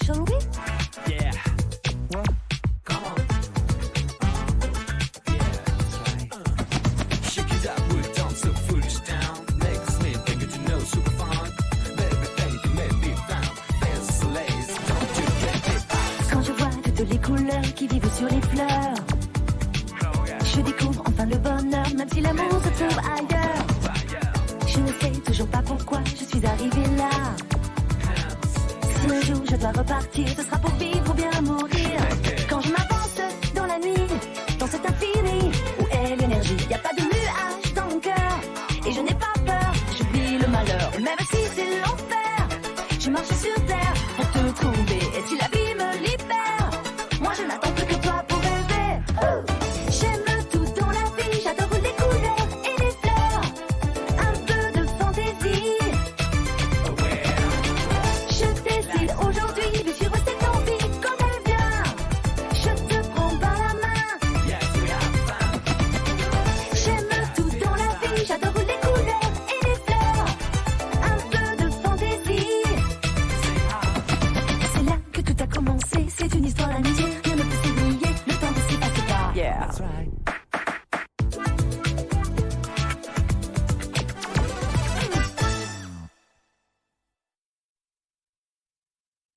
shall we? Yeah. Come on. Yeah, that's right. Shake it up, we'll dance so foolish down. Makes me think that you know super fun. Baby, baby, make me found. Dance so lazy, don't you get it? Quand je vois toutes les couleurs qui vivent sur les fleurs, je découvre enfin le bonheur, même si l'amour se trouve ailleurs. Je ne sais toujours pas pourquoi je suis arrivée là. Si un jour je dois repartir, ce sera pour vivre ou bien mourir. Quand je m'avance dans la nuit, dans cet infini où est l'énergie, y a pas de nuage dans mon cœur. Et je n'ai pas peur, je vis le malheur, même si c'est l'enfer. Je marche sur terre pour te trouver. Et si la vie me libère, moi je n'attends plus que toi pour rêver. J'aime tout dans la vie, j'adore les couleurs et les fleurs. Un peu de fantaisie. Je décide aujourd'hui de suivre cette envie quand elle vient. Je te prends par la main. J'aime tout dans la vie, j'adore les couleurs et les fleurs. Un peu de fantaisie. C'est là que tout a commencé, c'est une histoire d'amitié. Rien ne peut s'oublier, le temps ne s'y passe pas. Yeah, that's right.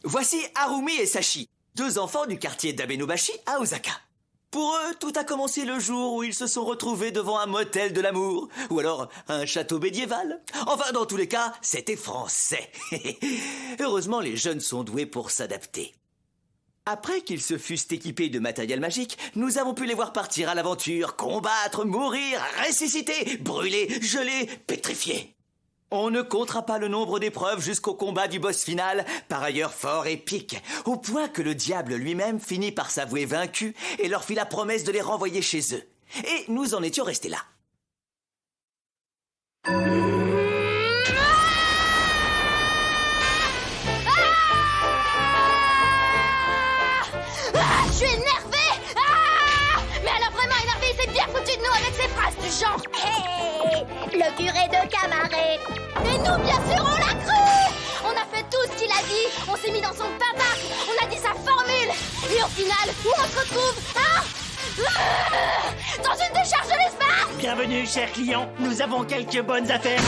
Voici Harumi et Sashi, deux enfants du quartier d'Abenobashi à Osaka. Pour eux, tout a commencé le jour où ils se sont retrouvés devant un motel de l'amour, ou alors un château médiéval. Enfin, dans tous les cas, c'était français. Heureusement, les jeunes sont doués pour s'adapter. Après qu'ils se fussent équipés de matériel magique, nous avons pu les voir partir à l'aventure, combattre, mourir, ressusciter, brûler, geler, pétrifier. On ne comptera pas le nombre d'épreuves jusqu'au combat du boss final, par ailleurs fort épique, au point que le diable lui-même finit par s'avouer vaincu et leur fit la promesse de les renvoyer chez eux. Et nous en étions restés là. Je suis énervée. Mais alors vraiment énervée, c'est bien foutu de nous avec ces phrases du genre hey, le curé de Camaret. Et nous, bien sûr, on l'a cru. On a fait tout ce qu'il a dit. On s'est mis dans son babac. On a dit sa formule. Et au final, où on se retrouve dans une décharge de l'espace. Bienvenue, chers clients. Nous avons quelques bonnes affaires.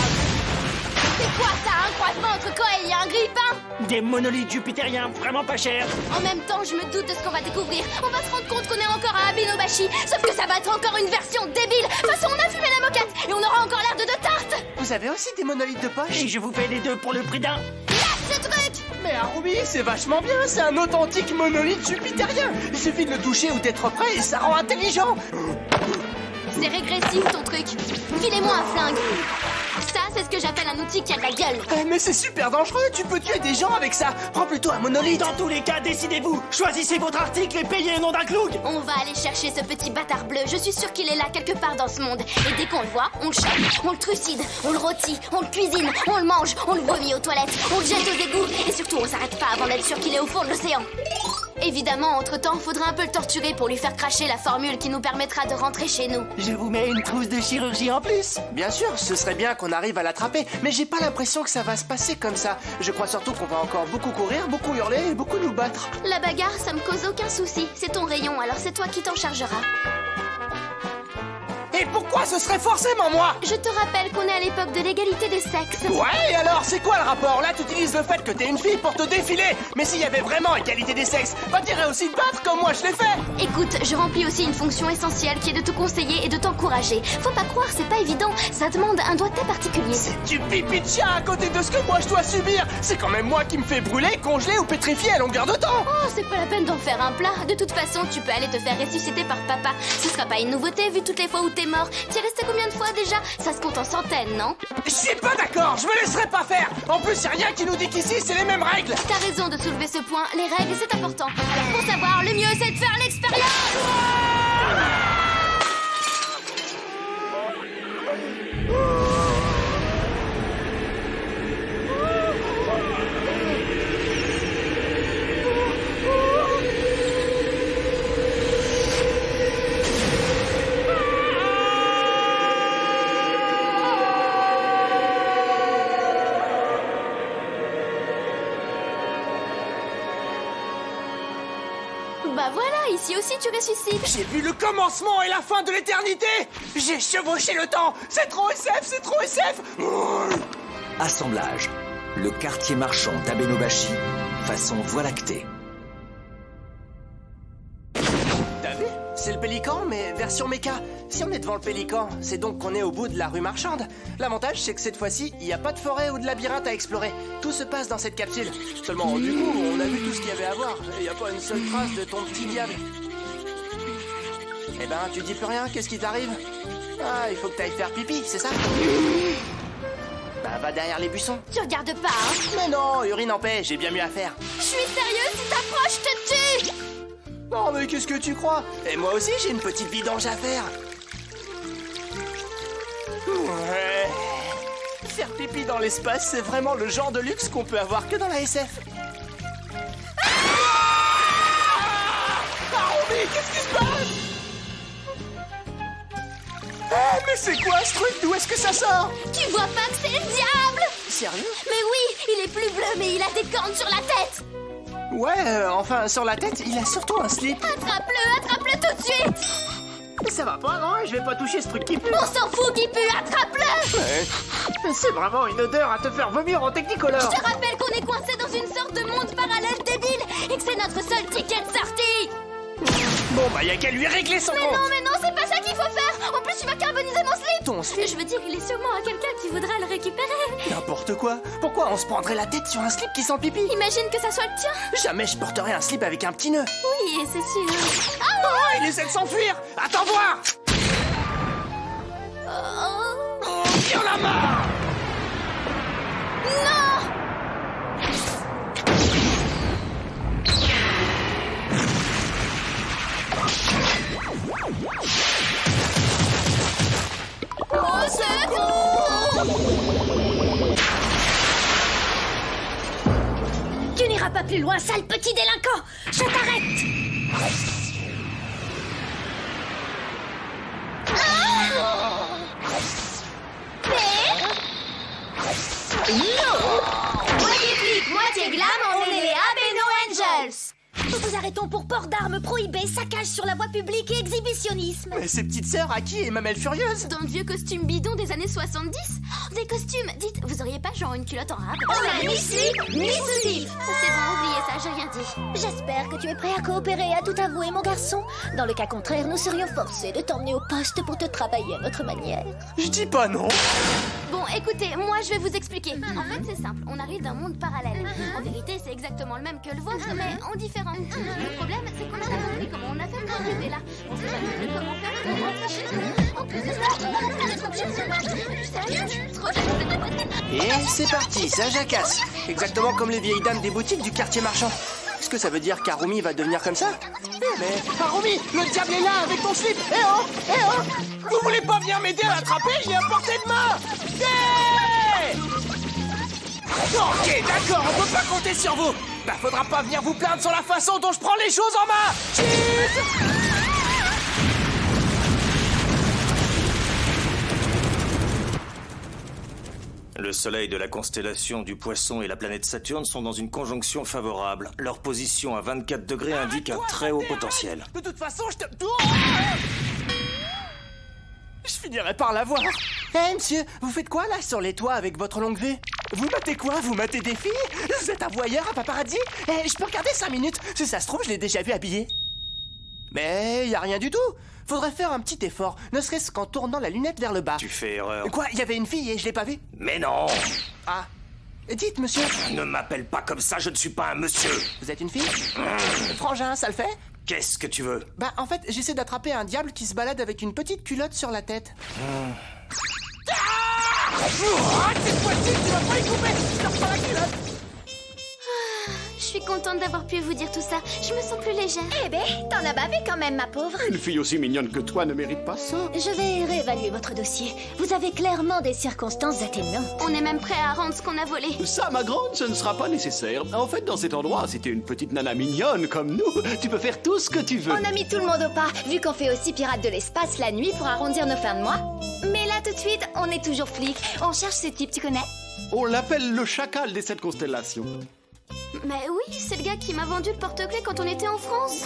C'est quoi ça, un croisement entre Koei et un grille-pain? Des monolithes jupitériens vraiment pas chers. En même temps, je me doute de ce qu'on va découvrir. On va se rendre compte qu'on est encore à Abenobashi. Sauf que ça va être encore une version débile. De toute façon, on a fumé la moquette et on aura encore l'air de deux tartes. Vous avez aussi des monolithes de poche? Et je vous fais les deux pour le prix d'un. Lâche ce truc. Mais Harumi, c'est vachement bien, c'est un authentique monolithe jupitérien. Il suffit de le toucher ou d'être prêt et ça rend intelligent. C'est régressif ton truc. Filez-moi un flingue. Ça, c'est ce que j'appelle un outil qui a de la gueule. Mais c'est super dangereux, tu peux tuer des gens avec ça. Prends plutôt un monolithe. Dans tous les cas, décidez-vous. Choisissez votre article et payez le nom d'un cloug. On va aller chercher ce petit bâtard bleu. Je suis sûre qu'il est là quelque part dans ce monde. Et dès qu'on le voit, on le chope, on le trucide, on le rôtit, on le cuisine, on le mange, on le vomit aux toilettes, on le jette aux égouts. Et surtout, on s'arrête pas avant d'être sûr qu'il est au fond de l'océan. Évidemment, entre-temps, faudra un peu le torturer pour lui faire cracher la formule qui nous permettra de rentrer chez nous. Je vous mets une trousse de chirurgie en plus. Bien sûr, ce serait bien qu'on arrive à l'attraper, mais j'ai pas l'impression que ça va se passer comme ça. Je crois surtout qu'on va encore beaucoup courir, beaucoup hurler et beaucoup nous battre. La bagarre, ça me cause aucun souci. C'est ton rayon, alors c'est toi qui t'en chargeras. Et pourquoi ce serait forcément moi? Je te rappelle qu'on est à l'époque de l'égalité des sexes. Ouais, et alors, c'est quoi le rapport? Là, tu utilises le fait que t'es une fille pour te défiler. Mais s'il y avait vraiment égalité des sexes, bah t'irais aussi te battre comme moi je l'ai fait. Écoute, je remplis aussi une fonction essentielle qui est de te conseiller et de t'encourager. Faut pas croire, c'est pas évident. Ça demande un doigté particulier. C'est du pipi de chien à côté de ce que moi je dois subir. C'est quand même moi qui me fais brûler, congeler ou pétrifier à longueur de temps. Oh, c'est pas la peine d'en faire un plat. De toute façon, tu peux aller te faire ressusciter par papa. Ce sera pas une nouveauté vu toutes les fois où t'es mort. T'y es resté combien de fois déjà? Ça se compte en centaines, non? Je suis pas d'accord, je me laisserai pas faire. En plus, y'a rien qui nous dit qu'ici c'est les mêmes règles. T'as raison de soulever ce point. Les règles, c'est important. Alors pour savoir, le mieux c'est de faire l'expérience. Bah voilà, ici aussi tu ressuscites. J'ai vu le commencement et la fin de l'éternité. J'ai chevauché le temps. C'est trop SF, c'est trop SF. Assemblage. Le quartier marchand d'Abenobashi, façon Voie lactée. T'as vu? C'est le Pélican, mais version méca. Si on est devant le Pélican, c'est donc qu'on est au bout de la rue marchande. L'avantage, c'est que cette fois-ci, il n'y a pas de forêt ou de labyrinthe à explorer. Tout se passe dans cette capsule. Seulement, du coup, on a vu tout ce qu'il y avait à voir. Et il n'y a pas une seule trace de ton petit diable. Eh ben, tu dis plus rien, qu'est-ce qui t'arrive? Ah, il faut que t'ailles faire pipi, c'est ça? Bah, va derrière les buissons. Tu regardes pas, hein? Mais non, urine en paix, j'ai bien mieux à faire. Je suis sérieux, si t'approches, je te tue! Oh, mais qu'est-ce que tu crois? Et moi aussi, j'ai une petite vidange à faire. Ouais. Faire pipi dans l'espace, c'est vraiment le genre de luxe qu'on peut avoir que dans la SF. Ah, mais qu'est-ce qui se passe? Eh, mais c'est quoi ce truc? D'où est-ce que ça sort? Tu vois pas que c'est le diable? Sérieux? Mais oui, il est plus bleu, mais il a des cornes sur la tête! Ouais, enfin, sur la tête, il a surtout un slip. Attrape-le tout de suite! Mais ça va pas, non? Je vais pas toucher ce truc qui pue. On s'en fout qu'il pue, attrape-le! Mais c'est vraiment une odeur à te faire vomir en Technicolor. Je te rappelle qu'on est coincé dans une sorte de monde parallèle débile et que c'est notre seul ticket de sortie! Bon, bah, y a qu'à lui régler son compte. Mais non, c'est pas ça qu'il faut faire! En plus, tu vas carboniser mon slip! Ton slip? Je veux dire, il est sûrement à quelqu'un qui voudra le récupérer. N'importe quoi. Pourquoi on se prendrait la tête sur un slip qui sent le pipi? Imagine que ça soit le tien! Jamais je porterai un slip avec un petit nœud. Oui, c'est sûr. Oh, il essaie de s'enfuir. Attends voir. Oh. Viens la main. Non! Au secours! Tu n'iras pas plus loin, sale petit délinquant! Je t'arrête! Moitié flic, moitié glam, on est les Abeno Angels! Nous vous arrêtons pour port d'armes prohibé, saccage sur la voie publique et exhibitionnisme. Mais ces petites sœurs à qui est Mamelle Furieuse? Dans le vieux costume bidon des années 70? Oh, des costumes! Dites, vous auriez pas genre une culotte en rab? On a ni slip, ni sous-slip. C'est bon, oubliez ça, j'ai rien dit. J'espère que tu es prêt à coopérer et à tout avouer, mon garçon. Dans le cas contraire, nous serions forcés de t'emmener au poste pour te travailler à notre manière. Je dis pas non. Bon, écoutez, moi je vais vous expliquer. En fait, c'est simple, on arrive d'un monde parallèle. En vérité, c'est exactement le même que le vôtre, mais en différent. Le problème, c'est qu'on a pas compris comment on a fait pour arriver là. On s'est jamais dit comment faire pour rentrer chez nous. En plus de ça, on a des trucs chez nous. Sérieux, je suis trop jalouse. Et c'est parti, ça jacasse. Exactement comme les vieilles dames des boutiques du quartier marchand. Est-ce que ça veut dire qu'Harumi va devenir comme ça? Mais Harumi, le diable est là avec ton slip. Eh oh, eh oh. Vous voulez pas venir m'aider à l'attraper? Il est à portée de main. Hey! Ok, d'accord, on peut pas compter sur vous. Bah, faudra pas venir vous plaindre sur la façon dont je prends les choses en main. Cheese! Le soleil de la constellation du Poisson et la planète Saturne sont dans une conjonction favorable. Leur position à 24 degrés indique un très haut potentiel. De toute façon, je te... Je finirai par la voir. Eh, monsieur, vous faites quoi, là, sur les toits avec votre longue vue? Vous matez quoi? Vous matez des filles? Vous êtes un voyeur, un paparazzi? Eh, je peux regarder 5 minutes? Si ça se trouve, je l'ai déjà vu habillé. Mais y a rien du tout. Faudrait faire un petit effort, ne serait-ce qu'en tournant la lunette vers le bas. Tu fais erreur. Quoi? Il y avait une fille et je l'ai pas vue? Mais non! Ah. Dites, monsieur. Ne m'appelle pas comme ça, je ne suis pas un monsieur. Vous êtes une fille? Frangin, ça le fait? Qu'est-ce que tu veux? Bah, en fait, j'essaie d'attraper un diable qui se balade avec une petite culotte sur la tête. Cette fois-ci, tu vas pas y couper! Je te reprends la culotte! Je suis contente d'avoir pu vous dire tout ça. Je me sens plus légère. Eh ben, t'en as bavé quand même, ma pauvre. Une fille aussi mignonne que toi ne mérite pas ça. Je vais réévaluer votre dossier. Vous avez clairement des circonstances atténuantes. On est même prêt à rendre ce qu'on a volé. Ça, ma grande, ce ne sera pas nécessaire. En fait, dans cet endroit, si t'es une petite nana mignonne comme nous, tu peux faire tout ce que tu veux. On a mis tout le monde au pas, vu qu'on fait aussi pirate de l'espace la nuit pour arrondir nos fins de mois. Mais là, tout de suite, on est toujours flic. On cherche ce type, tu connais? On l'appelle le chacal des 7 constellations. Mais oui, c'est le gars qui m'a vendu le porte-clés quand on était en France.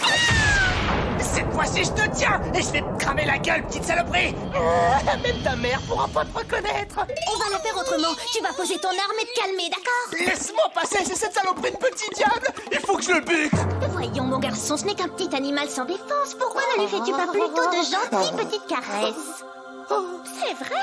Cette fois-ci, je te tiens et je vais te cramer la gueule, petite saloperie. Même ta mère pourra pas te reconnaître. On va la faire autrement. Tu vas poser ton arme et te calmer, d'accord? Laisse-moi passer, c'est cette saloperie de petit diable. Il faut que je le bute. Voyons, mon garçon, ce n'est qu'un petit animal sans défense. Pourquoi ne lui fais-tu pas plutôt de gentilles petites caresses? C'est vrai?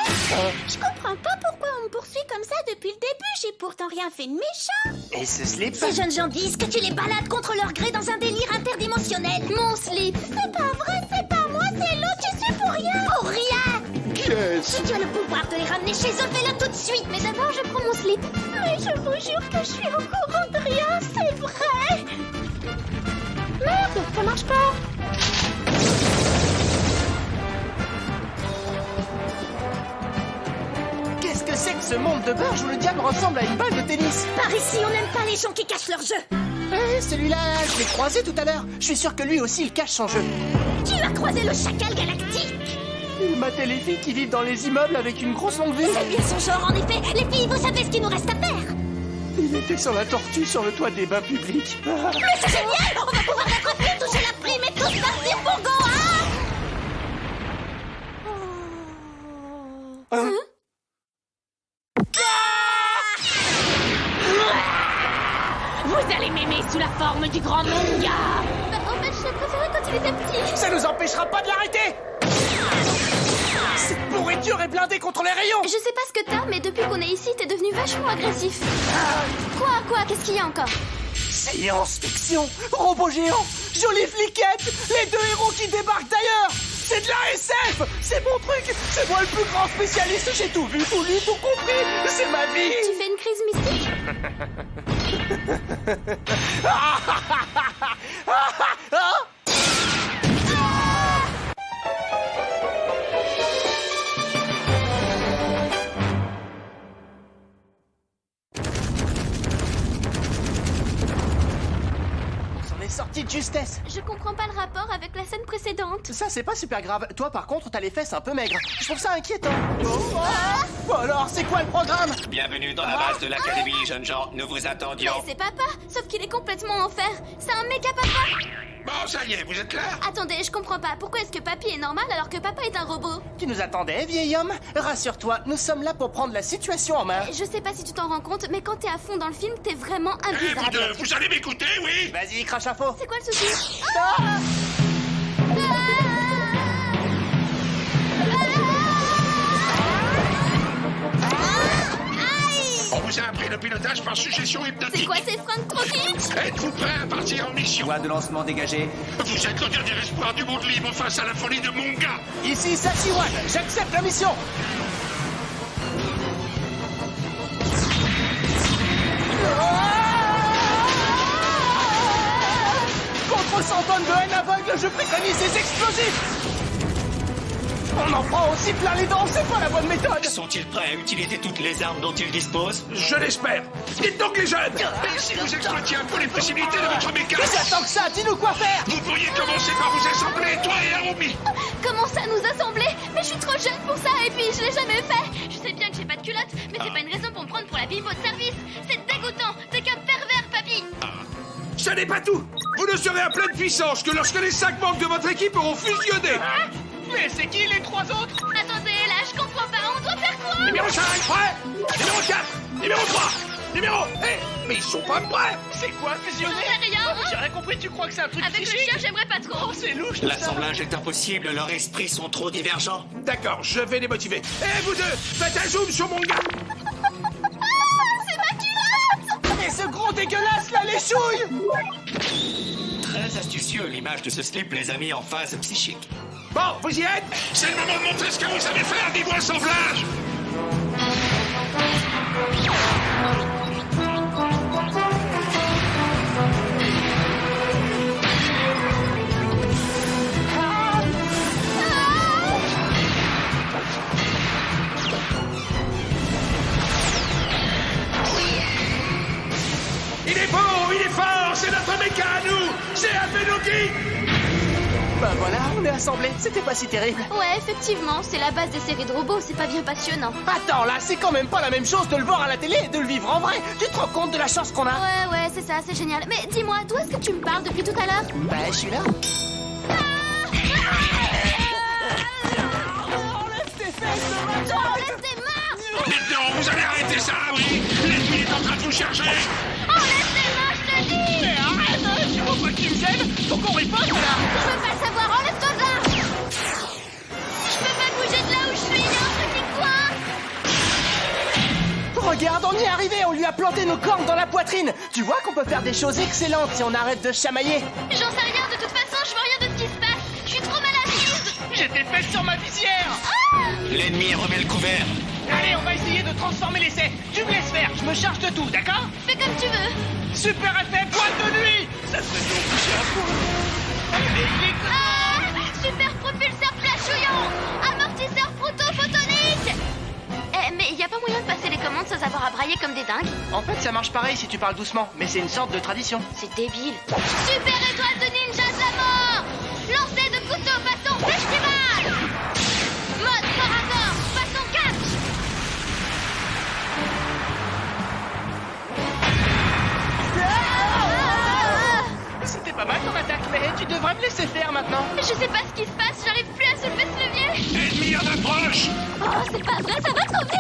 Je comprends pas pourquoi on me poursuit comme ça depuis le début. J'ai pourtant rien fait de méchant. Et ce slip? Ces jeunes gens disent que tu les balades contre leur gré dans un délire interdimensionnel. Mon slip. C'est pas vrai, c'est pas moi, c'est l'autre. Tu suis pour rien. Pour rien. Qu'est-ce? Si tu as le pouvoir de les ramener chez eux, fais-le tout de suite. Mais d'abord, je prends mon slip. Mais je vous jure que je suis au courant de rien, c'est vrai. Merde, ça marche pas. Qu'est-ce que c'est que ce monde de beurre où le diable ressemble à une balle de tennis? Par ici, on n'aime pas les gens qui cachent leur jeu. Celui-là, je l'ai croisé tout à l'heure. Je suis sûr que lui aussi, il cache son jeu. Tu as croisé le chacal galactique. Il matait les filles qui vivent dans les immeubles avec une grosse longue vue. C'est bien son genre, en effet. Les filles, vous savez ce qu'il nous reste à faire. Il était sur la tortue sur le toit des bains publics. Mais c'est génial. On va pouvoir l'attraper, toucher la prime et tous partir pour Goa. Vous allez m'aimer sous la forme du grand manga. En fait, je le préférais quand il était petit. Ça nous empêchera pas de l'arrêter. Cette pourriture est blindée contre les rayons. Je sais pas ce que t'as, mais depuis qu'on est ici, t'es devenu vachement agressif. Quoi? Qu'est-ce qu'il y a encore? Science-fiction, robots géants, jolies fliquettes, les deux héros qui débarquent d'ailleurs. C'est de la SF. C'est mon truc. C'est moi le plus grand spécialiste. J'ai tout vu, tout lu, tout compris. C'est ma vie. Tu fais une crise mystique? On est sorti de justesse. Je comprends pas le rapport avec la scène précédente. Ça, c'est pas super grave. Toi, par contre, t'as les fesses un peu maigres. Je trouve ça inquiétant. Bon alors, c'est quoi le programme? Bienvenue dans la base de l'académie, jeunes gens. Nous vous attendions. Mais c'est papa, sauf qu'il est complètement en fer. C'est un méga papa. Bon, ça y est, vous êtes clairs? Attendez, je comprends pas. Pourquoi est-ce que papy est normal alors que papa est un robot? Tu nous attendais, vieil homme? Rassure-toi, nous sommes là pour prendre la situation en main. Je sais pas si tu t'en rends compte, mais quand t'es à fond dans le film, t'es vraiment Eh, vous imbuvable. deux, vous allez m'écouter, oui? Vas-y, crache la faux. C'est quoi le souci? On vous a appris le pilotage par suggestion C'est hypnotique. quoi ces fringues trop kitsch? Êtes-vous prêts à partir en mission? Voie de lancement dégagée. Vous êtes le dernier espoir du monde libre face à la folie de mon gars. Ici Sachiwan, j'accepte la mission. Contre 100 tonnes de haine aveugle, je préconise ces explosifs. On en prend aussi plein les dents, c'est pas la bonne méthode. Sont-ils prêts à utiliser toutes les armes dont ils disposent? Je l'espère. Dites donc les jeunes. Et si vous exploitiez un peu les possibilités de votre méca? Qu'est-ce que t'attends que ça? Dis-nous quoi faire. Vous pourriez commencer par vous assembler, toi et Harumi. Comment ça nous assembler? Mais je suis trop jeune pour ça et puis je l'ai jamais fait. Je sais bien que j'ai pas de culotte, mais c'est pas une raison pour me prendre pour la bimbo de service. C'est dégoûtant, t'es qu'un pervers, papy. Ce n'est pas tout. Vous ne serez à pleine puissance que lorsque les 5 membres de votre équipe auront fusionné. Mais c'est qui les 3 autres? Attendez, là, je comprends pas, on doit faire quoi? Numéro 5, prêt. Numéro 4, numéro 3, numéro... mais ils sont pas prêts. C'est quoi fusionner? J'en sais rien, hein. J'ai rien compris, tu crois que c'est un truc Avec le psychique? chien, j'aimerais pas trop. Oh, c'est louche tout ça. L'assemblage est impossible, leurs esprits sont trop divergents. D'accord, je vais les motiver. Vous deux, faites un zoom sur mon gars. C'est ma culotte! Mais ce gros dégueulasse là, les chouilles. Très astucieux, l'image de ce slip les a mis en phase psychique. Bon, vous y êtes? C'est le moment de montrer ce que vous savez faire, dis-moi assemblage. Il est beau, il est fort, c'est notre méca à nous. C'est Abenoki. Bah voilà, on est assemblés, c'était pas si terrible. Ouais, effectivement, c'est la base des séries de robots, c'est pas bien passionnant. Attends, là, c'est quand même pas la même chose de le voir à la télé et de le vivre en vrai. Tu te rends compte de la chance qu'on a? Ouais, c'est ça, c'est génial. Mais dis-moi, d'où est-ce que tu me parles depuis tout à l'heure? Bah, je suis là. Enlève tes mains! Maintenant, vous allez arrêter ça, oui? L'ennemi est en train de vous chercher! Enlève tes mains, je te dis! Mais arrête, tu vois pas que tu me gênes? Faut qu'on riposte, là. Je veux pas le savoir, enlève-toi de là! Je peux pas bouger de là où je suis, il y a un truc qui coince! Regarde, on y est arrivé, on lui a planté nos cornes dans la poitrine. Tu vois qu'on peut faire des choses excellentes si on arrête de chamailler. J'en sais rien, de toute façon, je vois rien de ce qui se passe. Je suis trop mal assise! J'étais faite sur ma visière. L'ennemi remet le couvert. Allez, on va essayer de transformer l'essai. Tu me laisses faire, je me charge de tout, d'accord? Fais comme tu veux. Super effet, boîte de nuit. Ça serait bien touché un coup. Allez, il est... Ah! Super propulseur flashouillant! Amortisseur proto-photonique! Mais y a pas moyen de passer les commandes sans avoir à brailler comme des dingues? En fait, ça marche pareil si tu parles doucement, mais c'est une sorte de tradition. C'est débile. Super étoile de ninja de la mort! Lancer de couteau façon festival! Mode corps à corps, façon catch! C'était pas mal ton attaque, mais tu devrais me laisser faire maintenant. Je sais pas ce qui se passe, j'arrive plus à soulever ce levier! Ennemi en approche! Oh, c'est pas vrai, ça va trop vite!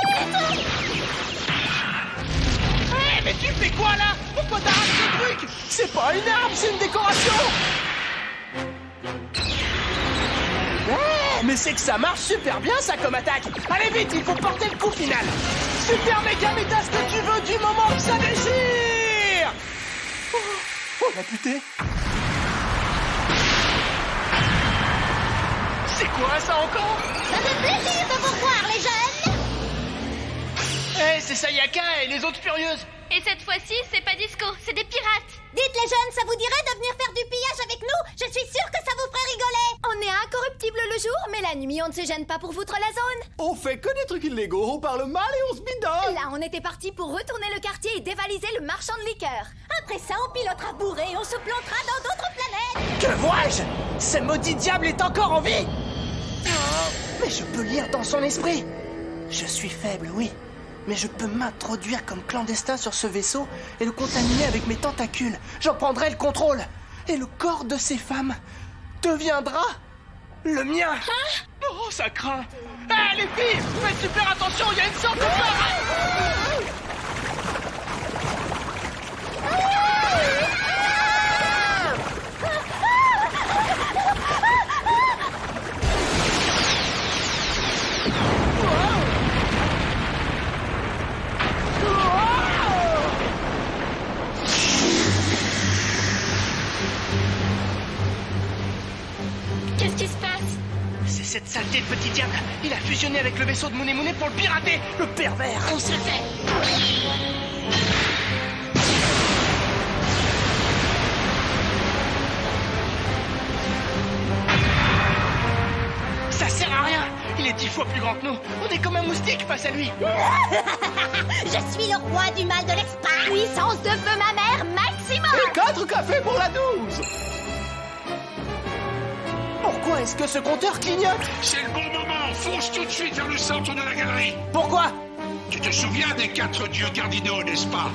Hé, mais tu fais quoi là? Pourquoi t'arraches ce truc? C'est pas une arme, c'est une décoration. Mais c'est que ça marche super bien ça comme attaque. Allez vite, il faut porter le coup final. Super méga méta ce que tu veux du moment que ça déchire. Oh la putain. C'est quoi ça encore? Ça fait plaisir de vous voir, les jeunes! Eh, c'est Sayaka et les autres furieuses. Et cette fois-ci, c'est pas disco, c'est des pirates! Dites les jeunes, ça vous dirait de venir faire du pillage avec nous? Je suis sûre que ça vous ferait rigoler. On est incorruptible le jour, mais la nuit on ne se gêne pas pour foutre la zone. On fait que des trucs illégaux, on parle mal et on se bidonne. Là on était parti pour retourner le quartier et dévaliser le marchand de liqueur. Après ça on pilotera bourré et on se plantera dans d'autres planètes. Que vois-je? Ce maudit diable est encore en vie. Mais je peux lire dans son esprit. Je suis faible, oui. Mais je peux m'introduire comme clandestin sur ce vaisseau et le contaminer avec mes tentacules. J'en prendrai le contrôle. Et le corps de ces femmes deviendra le mien. Hein? Oh, ça craint. Ah, les filles, faites super attention, il y a une sorte de parade. Qu'est-ce qui se passe? C'est cette saleté de petit diable. Il a fusionné avec le vaisseau de Mune pour le pirater. Le pervers. On se le fait! Ça sert à rien. Il est 10 fois plus grand que nous. On est comme un moustique face à lui. Je suis le roi du mal de l'espace. Puissance de feu ma mère maximum. Et 4 cafés pour la 12. Pourquoi est-ce que ce compteur clignote? C'est le bon moment, fonce tout de suite vers le centre de la galerie. Pourquoi? Tu te souviens des 4 dieux cardinaux, n'est-ce pas?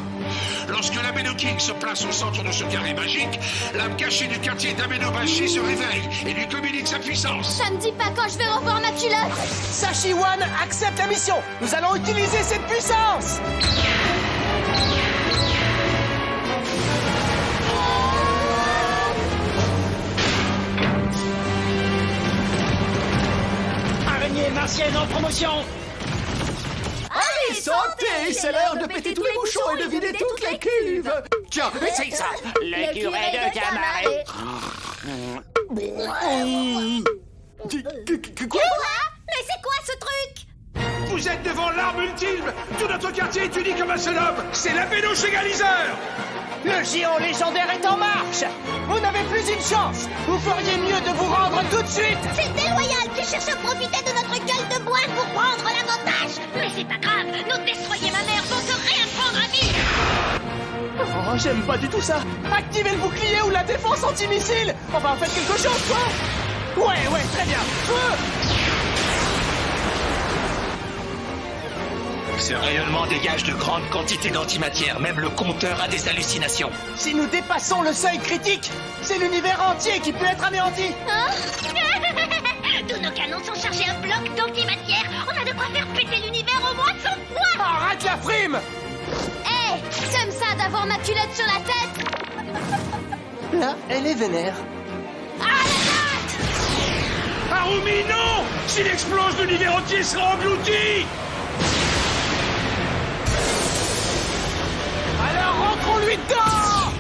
Lorsque l'Ameno King se place au centre de ce carré magique, l'âme cachée du quartier d'Amenobashi se réveille et lui communique sa puissance. Ça me dit pas quand je vais revoir ma culotte! Sashi One accepte la mission. Nous allons utiliser cette puissance. Araignée martienne en promotion. Allez, sautez, c'est l'heure de péter tous les bouchons et de vider toutes les cuves. Tiens, essaye ça. Le curé de Camaret. Quoi? Mais c'est quoi ce truc? Vous êtes devant l'arme ultime. Tout notre quartier est uni comme un seul homme. C'est l'Ameno-Égaliseur. Le géant légendaire est en marche. Vous n'avez plus une chance. Vous feriez mieux de vous rendre tout de suite. C'est déloyal qui cherche à profiter de notre gueule de bois pour prendre l'avantage. Mais c'est pas grave, nos destroyers ma mère vont se réapprendre à vivre! Oh, j'aime pas du tout ça. Activez le bouclier ou la défense anti-missile. Enfin, faites quelque chose, quoi. Ouais, très bien. Feu! Ce rayonnement dégage de grandes quantités d'antimatière. Même le compteur a des hallucinations. Si nous dépassons le seuil critique, c'est l'univers entier qui peut être anéanti. Hein? Tous nos canons sont chargés à bloc d'antimatière. On a de quoi faire péter l'univers au moins de son poids. Arrête la frime! Hé, t'aimes ça d'avoir ma culotte sur la tête? Là, elle est vénère. Harumi, non! S'il explose, l'univers entier sera englouti! Alors rentrons-lui dedans!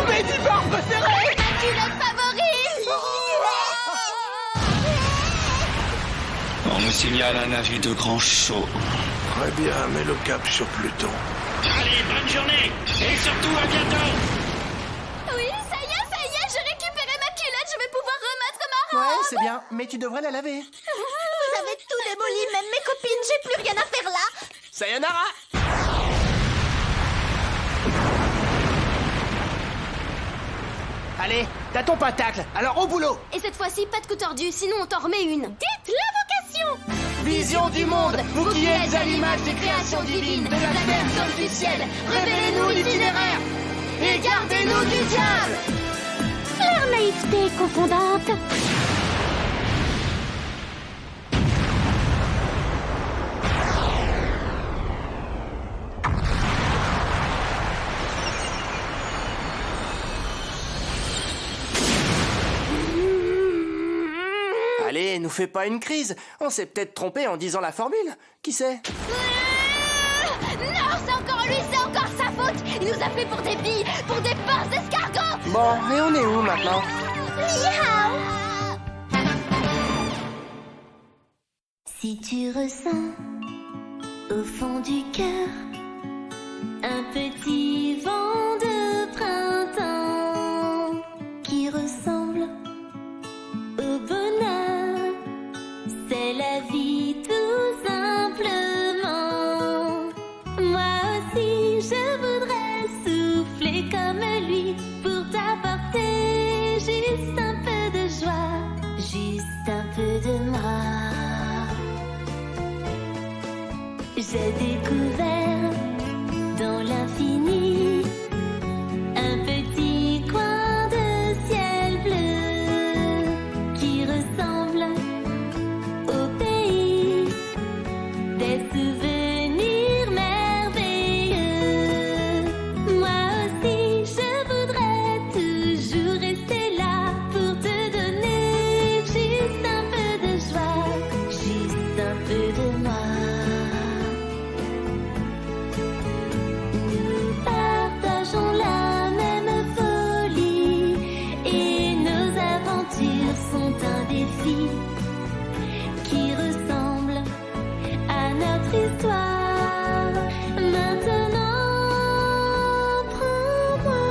Mes divors préférés! Ma culotte favorite! On nous signale un avis de grand chaud. Très bien, mets le cap sur Pluton. Allez, bonne journée! Et surtout, à bientôt! Oui, ça y est, j'ai récupéré ma culotte, je vais pouvoir remettre ma robe! Ouais, c'est bien, mais tu devrais la laver. Vous avez tout démoli, même mes copines, j'ai plus rien à faire là. Sayonara! Allez, t'as ton pentacle, alors au boulot! Et cette fois-ci, pas de coup tordu, sinon on t'en remet une. Dites l'invocation! Vision du monde, vous qui êtes à l'image des créations divines de la terre comme du ciel, révélez-nous l'itinéraire et gardez-nous du diable! Leur naïveté est confondante. Allez, nous fais pas une crise. On s'est peut-être trompé en disant la formule. Qui sait? Non, c'est encore lui, c'est encore sa faute! Il nous a pris pour des billes, pour des pinces d'escargot! Bon, mais on est où maintenant? Si tu ressens au fond du cœur un petit vent de printemps qui ressemble au bonheur, c'est la vie tout simplement. Moi aussi je voudrais souffler comme lui pour t'apporter juste un peu de joie, juste un peu de moi. J'ai découvert dans l'infini un petit coin de ciel bleu qui ressemble au pays des souvenirs merveilleux. Moi aussi, je voudrais toujours rester là pour te donner juste un peu de joie, juste un peu de moi. Nous partageons la même folie et nos aventures sont un défi qui ressemble à notre histoire. Maintenant, prends-moi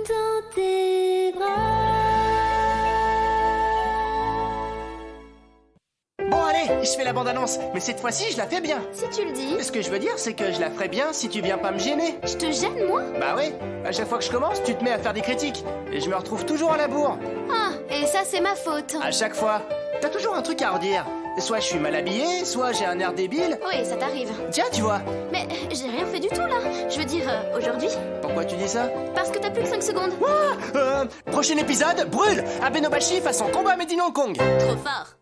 dans tes bras. Bon, allez, je fais la bande-annonce, mais cette fois-ci, je la fais bien. Si tu le dis, Ce que je veux dire, c'est que je la ferai bien si tu viens pas me gêner. je te gêne, moi? Bah ouais, à chaque fois que je commence, tu te mets à faire des critiques. Et je me retrouve toujours à la bourre. Ah, et ça, c'est ma faute. À chaque fois. T'as toujours un truc à redire. Soit je suis mal habillé, soit j'ai un air débile. Oui, ça t'arrive. Tiens, tu vois. Mais j'ai rien fait du tout, là. Je veux dire, aujourd'hui. Pourquoi tu dis ça? Parce que t'as plus que 5 secondes. Prochain épisode, brûle Abenobashi façon combat Made in Hong Kong. Trop fort.